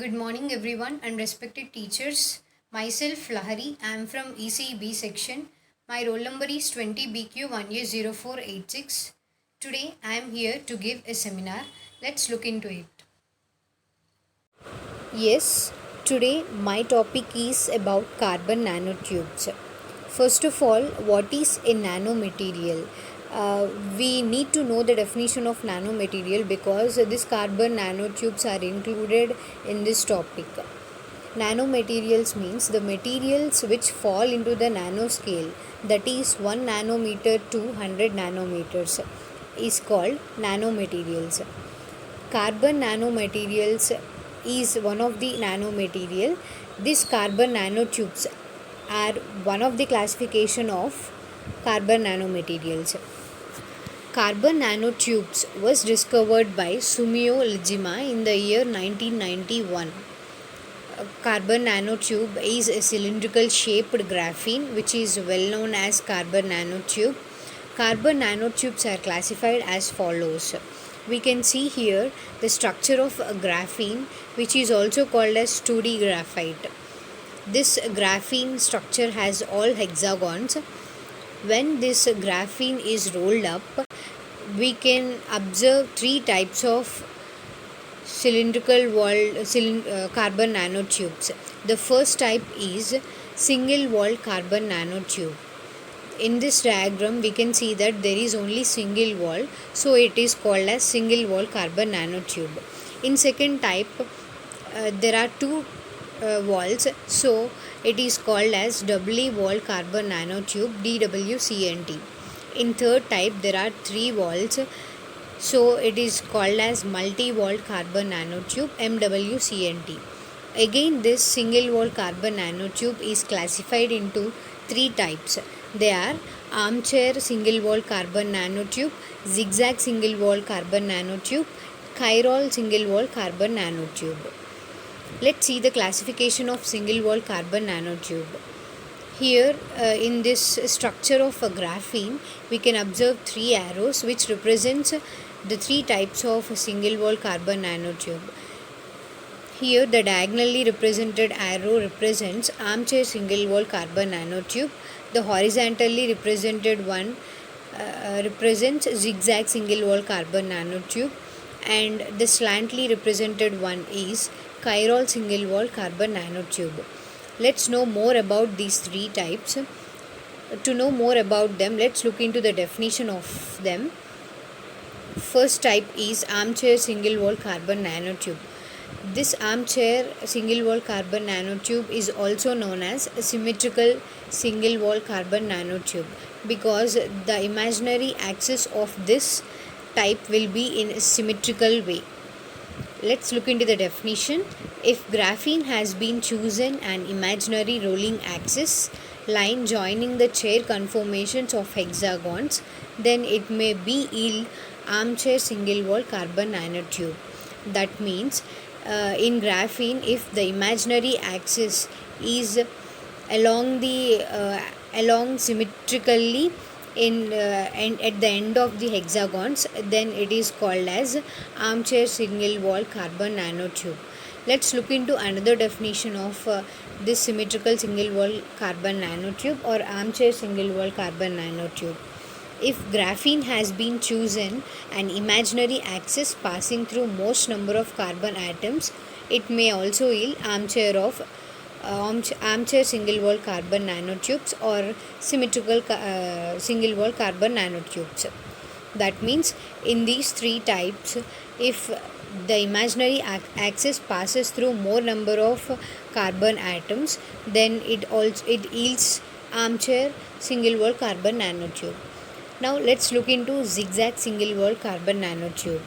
Good morning, everyone, and respected teachers. Myself, Lahari. I am from ECEB section. My roll number is 20BQ1A0486. Today, I am here to give a seminar. Let's look into it. Yes, today my topic is about carbon nanotubes. First of all, what is a nanomaterial? We need to know the definition of nanomaterial because these carbon nanotubes are included in this topic. Nanomaterials means the materials which fall into the nanoscale, that is 1 nanometer to 100 nanometers, is called nanomaterials. Carbon nanomaterials is one of the nanomaterial. These carbon nanotubes are one of the classification of carbon nanomaterials. Carbon nanotubes was discovered by Sumio Lijima in the year 1991. Carbon nanotube is a cylindrical shaped graphene which is well known as carbon nanotube. Carbon nanotubes are classified as follows. We can see here the structure of graphene, which is also called as 2D graphite. This graphene structure has all hexagons. When this graphene is rolled up, we can observe three types of cylindrical walled carbon nanotubes. The first type is single walled carbon nanotube. In this diagram we can see that there is only single wall, so it is called as single wall carbon nanotube. In second type there are two walls, so it is called as doubly walled carbon nanotube, DWCNT. In third type there are three walls, so it is called as multi-walled carbon nanotube, MWCNT. Again, this single walled carbon nanotube is classified into three types. They are armchair single walled carbon nanotube, zigzag single walled carbon nanotube, chiral single walled carbon nanotube. Let's see the classification of single walled carbon nanotube. Here in this structure of a graphene, we can observe three arrows which represents the three types of single walled carbon nanotube. Here the diagonally represented arrow represents armchair single walled carbon nanotube. The horizontally represented one represents zigzag single walled carbon nanotube, and the slantly represented one is chiral single walled carbon nanotube. Let's know more about these three types. To know more about them, let's look into the definition of them. First type is armchair single walled carbon nanotube. This armchair single walled carbon nanotube is also known as a symmetrical single walled carbon nanotube because the imaginary axis of this type will be in a symmetrical way. Let's look into the definition. If graphene has been chosen an imaginary rolling axis line joining the chair conformations of hexagons, then it may be yield armchair single walled carbon nanotube. That means in graphene, if the imaginary axis is along symmetrically and at the end of the hexagons, then it is called as armchair single walled carbon nanotube. Let's look into another definition of this symmetrical single walled carbon nanotube or armchair single walled carbon nanotube. If graphene has been chosen an imaginary axis passing through most number of carbon atoms, it may also yield armchair single walled carbon nanotubes or symmetrical single walled carbon nanotubes. That means in these three types, if the imaginary axis passes through more number of carbon atoms, then it yields armchair single walled carbon nanotube. Now let's look into zigzag single walled carbon nanotube.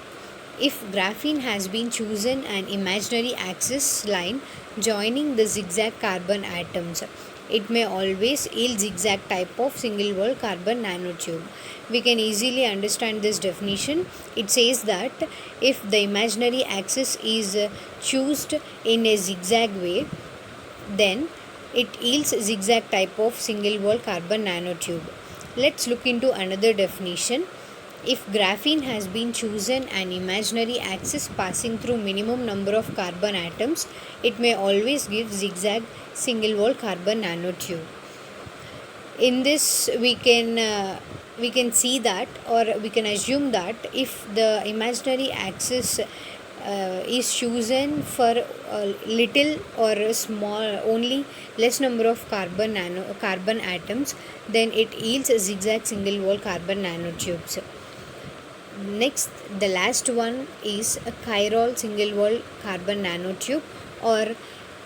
If graphene has been chosen an imaginary axis line joining the zigzag carbon atoms, it may always yield zigzag type of single walled carbon nanotube. We can easily understand this definition. It says that if the imaginary axis is chosen in a zigzag way, then it yields zigzag type of single walled carbon nanotube. Let's look into another definition. If graphene has been chosen an imaginary axis passing through minimum number of carbon atoms, it may always give zigzag single wall carbon nanotube. In this we can see that, or we can assume that, if the imaginary axis is chosen for little or small, only less number of carbon atoms, then it yields a zigzag single wall carbon nanotubes. Next, the last one is a chiral single wall carbon nanotube, or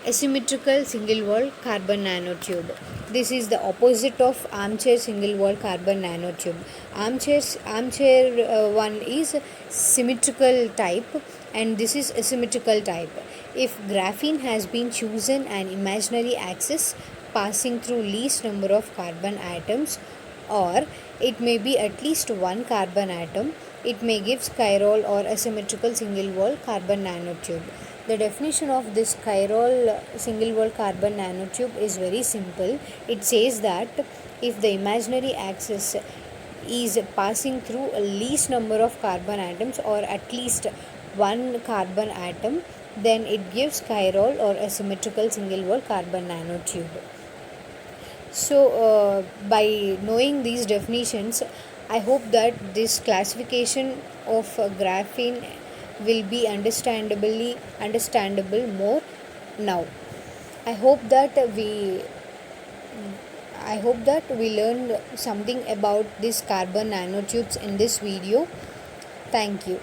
asymmetrical single wall carbon nanotube. This is the opposite of armchair single wall carbon nanotube. Armchair one is symmetrical type, and this is asymmetrical type. If graphene has been chosen an imaginary axis passing through least number of carbon atoms, or it may be at least one carbon atom, it may give chiral or asymmetrical single wall carbon nanotube. The definition of this chiral single wall carbon nanotube is very simple. It says that if the imaginary axis is passing through a least number of carbon atoms, or at least one carbon atom, then it gives chiral or asymmetrical single wall carbon nanotube. So, by knowing these definitions, I hope that this classification of graphene will be understandable more now. I hope that we learned something about these carbon nanotubes in this video. Thank you.